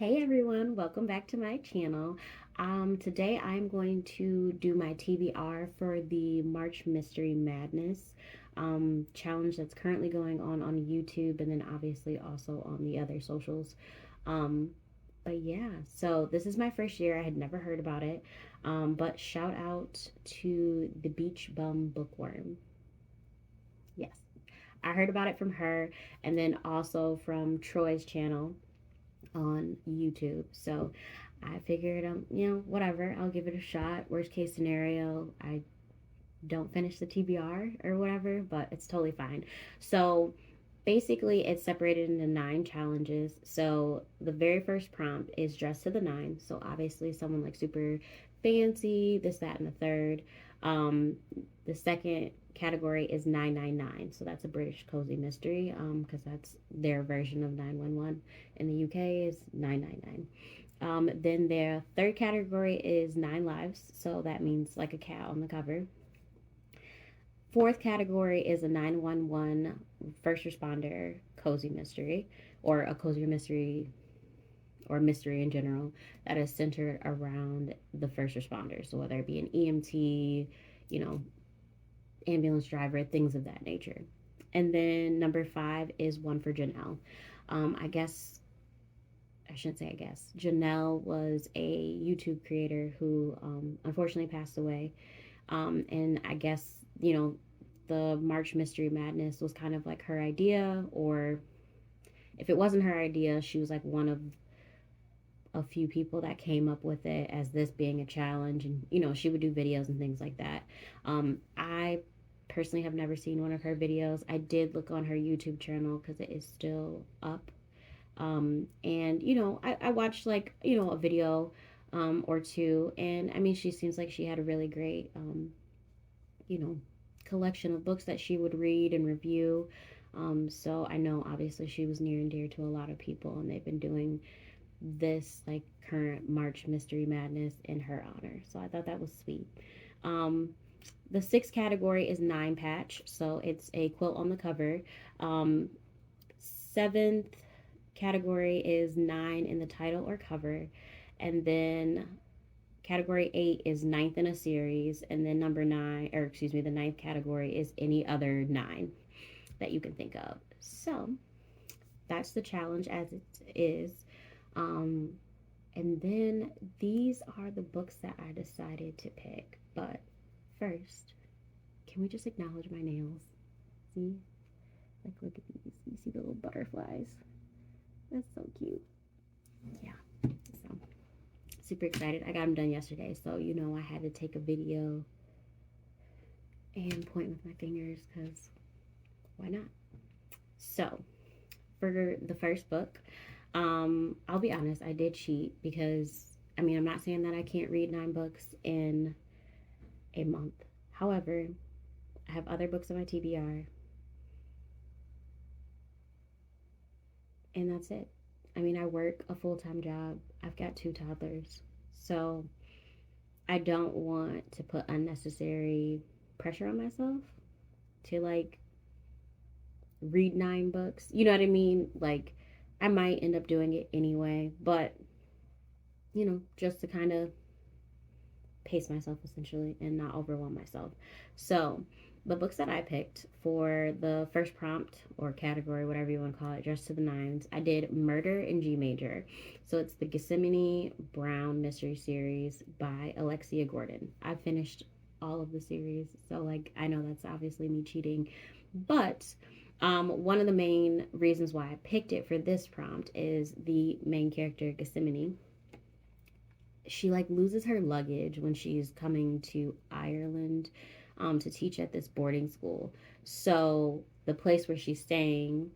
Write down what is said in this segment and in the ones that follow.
Hey everyone, welcome back to my channel. Today I'm going to do my TBR for the March Mystery Madness challenge that's currently going on YouTube and then obviously also on the other socials. Um, but yeah, so this is my first year. I had never heard about it. But shout out to the Beach Bum Bookworm. Yes, I heard about it from her and then also from Troy's channel on YouTube. So I figured, whatever, I'll give it a shot. Worst case scenario, I don't finish the TBR or whatever, but it's totally fine. So basically, it's separated into 9 challenges. So the very first prompt is dress to the nine. So obviously, someone like super fancy, this, that, and the third. The second category is 999. So that's a British cozy mystery because that's their version of 911. In the UK is 999. Then their third category is 9 lives. So that means like a cat on the cover. Fourth category is a 911 first responder cozy mystery or a cozy mystery or mystery in general that is centered around the first responders. So whether it be an EMT, you know, ambulance driver, things of that nature. And then number 5 is one for Janelle. I guess I shouldn't say I guess. Janelle was a YouTube creator who unfortunately passed away. And I guess, the March Mystery Madness was kind of like her idea, or if it wasn't her idea, she was like one of a few people that came up with it as this being a challenge. And, she would do videos and things like that. I personally have never seen one of her videos. I did look on her YouTube channel because it is still up. And, I watched like, a video or two. And I mean, she seems like she had a really great, you know, collection of books that she would read and review. So I know obviously she was near and dear to a lot of people, and they've been doing this like current March Mystery Madness in her honor. So I thought that was sweet. Um, the sixth category is 9 patch, so it's a quilt on the cover. Seventh category is 9 in the title or cover, and then category 8 is ninth in a series, and then number 9, or excuse me, the ninth category is any other 9 that you can think of. So that's the challenge as it is. Um, and then these are the books that I decided to pick. But first, can we just acknowledge my nails? See? Like, look at these. You see the little butterflies? That's so cute. Yeah. So, super excited. I got them done yesterday. So, I had to take a video and point with my fingers because why not? So, for the first book, I'll be honest, I did cheat because, I'm not saying that I can't read 9 books in a month. However, I have other books on my TBR, and that's it. I work a full time job, I've got 2 toddlers, so I don't want to put unnecessary pressure on myself to like read 9 books. You know what I mean? Like, I might end up doing it anyway, but just to kind of pace myself essentially and not overwhelm myself. So, the books that I picked for the first prompt or category, whatever you want to call it, just to the nines, I did Murder in G Major. So it's the Gethsemane Brown mystery series by Alexia Gordon. I finished all of the series, so like I know that's obviously me cheating, but one of the main reasons why I picked it for this prompt is the main character Gethsemane. She like loses her luggage when she's coming to Ireland to teach at this boarding school. So the place where she's staying,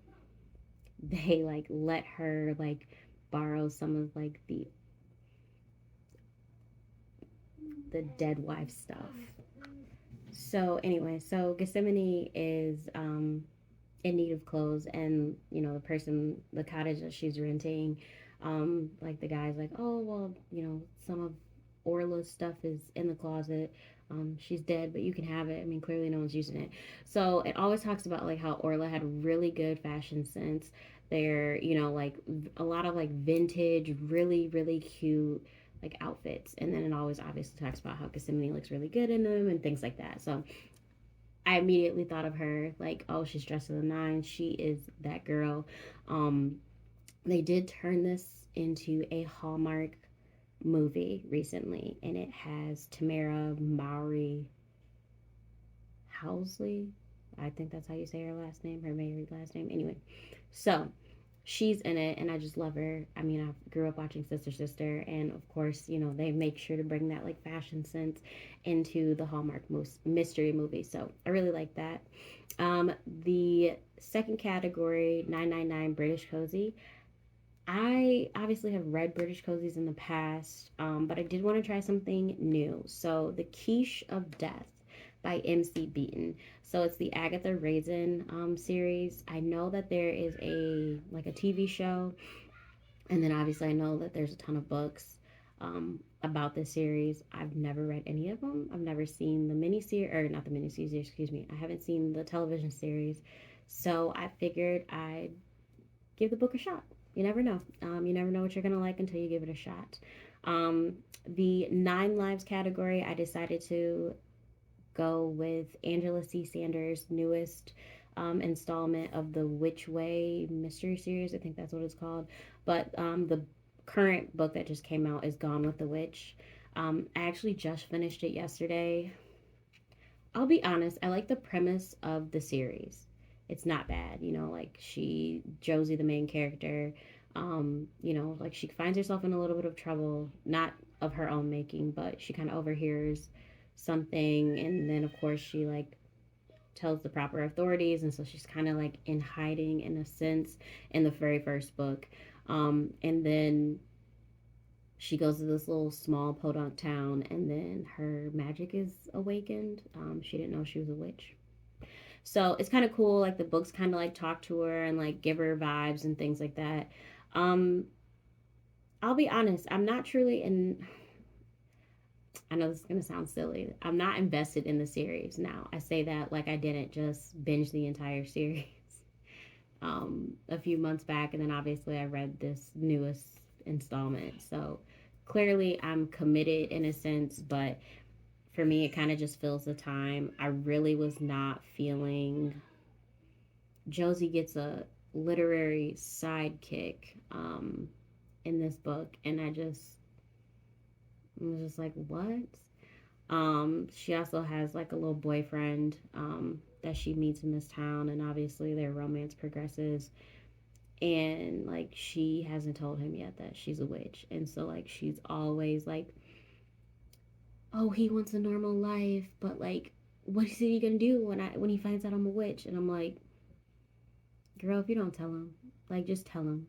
they like let her like borrow some of like the dead wife stuff. So anyway, so Gethsemane is in need of clothes, and the cottage that she's renting, like the guy's like, oh well, some of Orla's stuff is in the closet. She's dead, but you can have it. Clearly no one's using it. So it always talks about like how Orla had really good fashion sense, They're, you know, like a lot of like vintage, really, really cute like outfits. And then it always obviously talks about how Gethsemane looks really good in them and things like that. So I immediately thought of her like, oh, she's dressed to the nines. She is that girl. Um, they did turn this into a Hallmark movie recently, and it has Tamara Mowry Housley. I think that's how you say her last name, her married last name. Anyway, so she's in it, and I just love her. I mean, I grew up watching Sister Sister, and of course, you know, they make sure to bring that like fashion sense into the Hallmark mystery movie. So I really like that. The second category, 999 British Cozy. I obviously have read British cozies in the past, but I did want to try something new. So, The Quiche of Death by MC Beaton. So, it's the Agatha Raisin series. I know that there is a like a TV show, and then obviously I know that there's a ton of books about this series. I've never read any of them. I've never seen the miniseries, or not the miniseries, excuse me. I haven't seen the television series. So, I figured I'd give the book a shot. You never know. You never know what you're gonna like until you give it a shot. The Nine Lives category, I decided to go with Angela C. Sanders' newest installment of the Which Way mystery series. I think that's what it's called. But the current book that just came out is Gone with the Witch. I actually just finished it yesterday. I'll be honest, I like the premise of the series. It's not bad, you know, like Josie, the main character, you know, like she finds herself in a little bit of trouble, not of her own making, but she kind of overhears something, and then of course she like tells the proper authorities, and so she's kind of like in hiding in a sense in the very first book. And then she goes to this little small podunk town, and then her magic is awakened. She didn't know she was a witch. So it's kind of cool. Like the books kind of like talk to her and like give her vibes and things like that. Um, I'll be honest, I'm not truly in. I know this is gonna sound silly. I'm not invested in the series now. I say that like I didn't just binge the entire series a few months back, and then obviously I read this newest installment. So clearly I'm committed in a sense, but for me it kind of just fills the time. I really was not feeling. Josie gets a literary sidekick in this book, and I was just like, what? She also has like a little boyfriend that she meets in this town, and obviously their romance progresses. And like she hasn't told him yet that she's a witch, and so like she's always like, oh, he wants a normal life, but like, what is he gonna do when he finds out I'm a witch? And I'm like, girl, if you don't tell him, like, just tell him.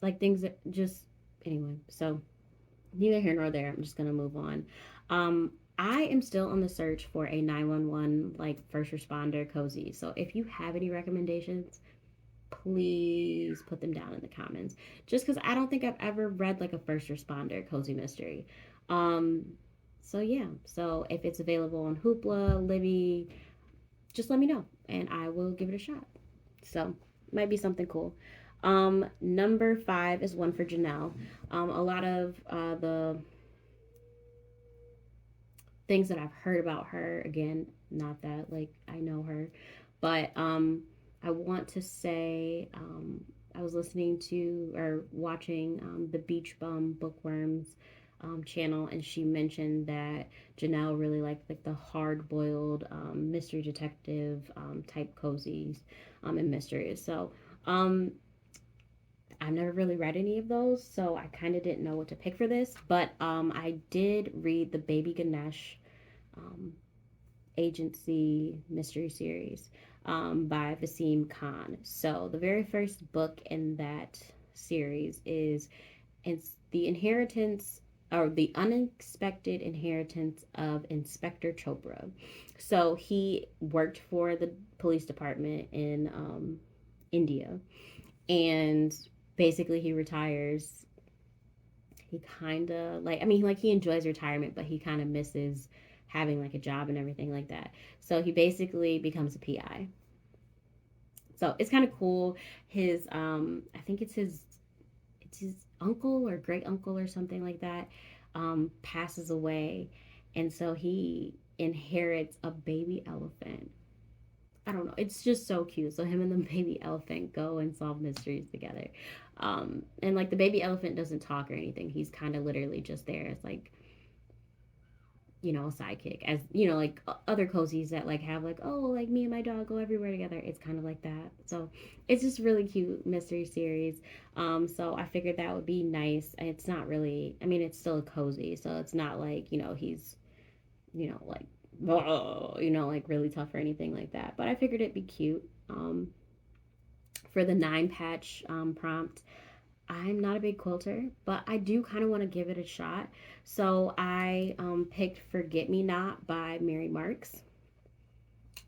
Like things that just anyway. So neither here nor there. I'm just gonna move on. I am still on the search for a 911 like first responder cozy. So if you have any recommendations, please put them down in the comments. Just because I don't think I've ever read like a first responder cozy mystery. Um, so yeah. So if it's available on Hoopla, Libby, just let me know and I will give it a shot. So might be something cool. Number 5 is one for Janelle. A lot of the things that I've heard about her, again, not that like I know her, but I want to say I was listening to or watching the Beach Bum Bookworms channel, and she mentioned that Janelle really liked like the hard boiled mystery detective type cozies and mysteries. So I've never really read any of those, so I kind of didn't know what to pick for this. But I did read the Baby Ganesh um, agency mystery series by Vaseem Khan. So the very first book in that series is it's the inheritance or the unexpected inheritance of Inspector Chopra. So he worked for the police department in India, and basically he retires. He kind of like, I mean, like he enjoys retirement, but he kind of misses having like a job and everything like that. So he basically becomes a PI. So it's kind of cool. His I think it's his uncle or great uncle or something like that, passes away, and so he inherits a baby elephant. I don't know. It's just so cute. So him and the baby elephant go and solve mysteries together. And like the baby elephant doesn't talk or anything. He's kind of literally just there. It's like, a sidekick, as like other cozies that like have like, oh, like me and my dog go everywhere together. It's kind of like that. So it's just really cute mystery series. So I figured that would be nice. It's not really, I mean, it's still a cozy, so it's not like he's like whoa, like really tough or anything like that, but I figured it'd be cute. For the 9 patch prompt, I'm not a big quilter, but I do kind of want to give it a shot. So I picked Forget Me Not by Mary Marks.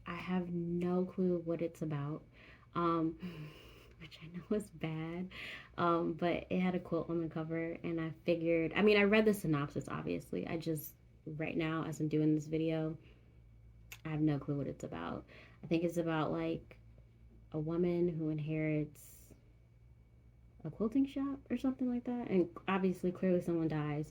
I have no clue what it's about, um, which I know is bad, but it had a quilt on the cover, and I figured, I mean, I read the synopsis, obviously. I just, right now, as I'm doing this video, I have no clue what it's about. I think it's about like a woman who inherits a quilting shop or something like that. And obviously, clearly, someone dies.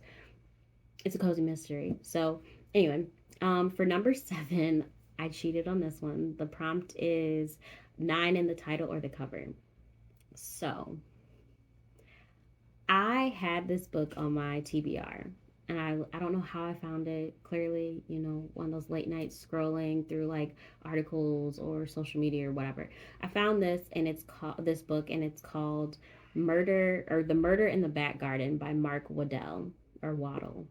It's a cozy mystery. So, anyway, for number 7, I cheated on this one. The prompt is 9 in the title or the cover. So, I had this book on my TBR. And I don't know how I found it. Clearly, one of those late nights scrolling through like articles or social media or whatever. I found this, and it's called this book, and it's called The Murder in the Back Garden by Mark Waddell or Waddle.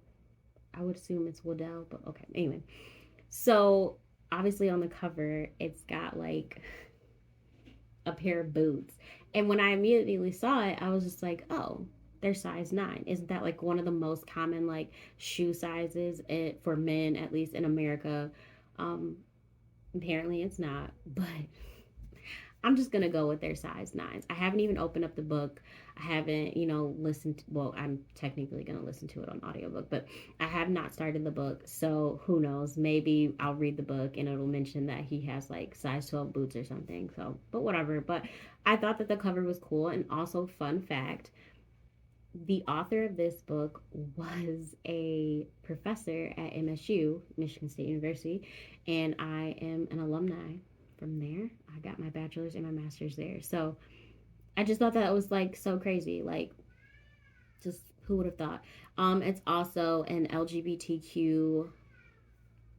I would assume it's Waddell, but okay. Anyway, so obviously on the cover, it's got like a pair of boots, and when I immediately saw it, I was just like, oh, they're size 9. Isn't that like one of the most common like shoe sizes for men, at least in America? Um, Apparently it's not, but I'm just gonna go with their size 9s. I haven't even opened up the book. I haven't, listened to, well, I'm technically gonna listen to it on audiobook, but I have not started the book, so who knows? Maybe I'll read the book and it'll mention that he has like size 12 boots or something. So, but whatever. But I thought that the cover was cool, and also fun fact, the author of this book was a professor at MSU, Michigan State University, and I am an alumni from there. I got my bachelor's and my master's there. So I just thought that was like so crazy. Like, just who would have thought? It's also an LGBTQ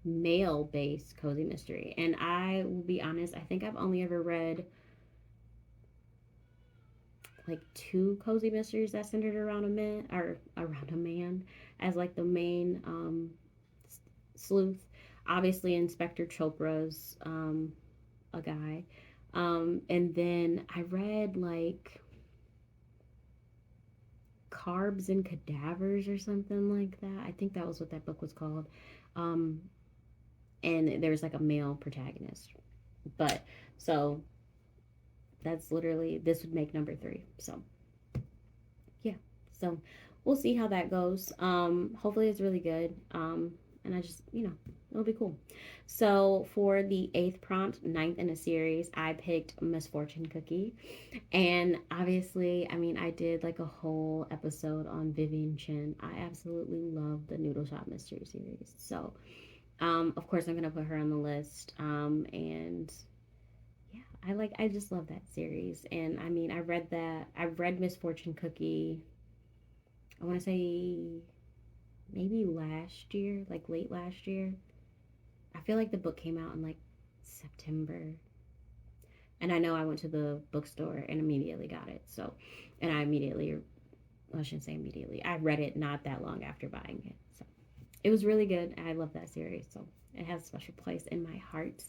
male based cozy mystery. And I will be honest, I think I've only ever read like 2 cozy mysteries that centered around a man, or around a man as like the main sleuth. Obviously, Inspector Chopra's a guy, and then I read like Carbs and Cadavers or something like that. I think that was what that book was called, and there was like a male protagonist. But so that's literally, this would make number 3. So yeah, so we'll see how that goes. Hopefully it's really good. And I just, it'll be cool. So for the 8th prompt, 9th in a series, I picked Misfortune Cookie. And obviously, I mean, I did like a whole episode on Vivian Chen. I absolutely love the Noodle Shop Mystery series. So of course I'm gonna put her on the list. And yeah, I just love that series. And I mean, I read Misfortune Cookie, I want to say maybe last year, like late last year. I feel like the book came out in like September. And I know I went to the bookstore and immediately got it. So, and I shouldn't say immediately. I read it not that long after buying it. So, it was really good. I love that series. So, it has a special place in my heart.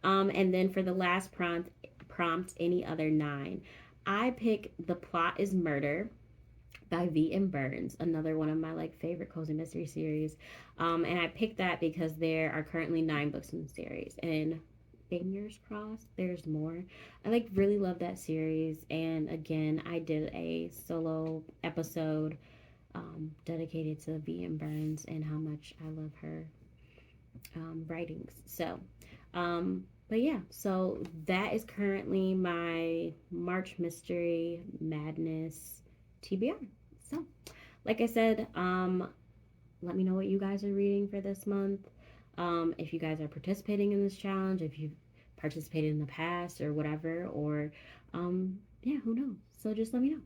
And then for the last prompt, any other 9, I pick The Plot is Murder by V.M. Burns, another one of my like favorite cozy mystery series. And I picked that because there are currently 9 books in the series, and fingers crossed there's more. I like really love that series, and again, I did a solo episode dedicated to V.M. Burns and how much I love her writings. So but But yeah, so that is currently my March Mystery Madness TBR. So, like I said, let me know what you guys are reading for this month. If you guys are participating in this challenge, if you've participated in the past or whatever, or yeah, who knows? So just let me know.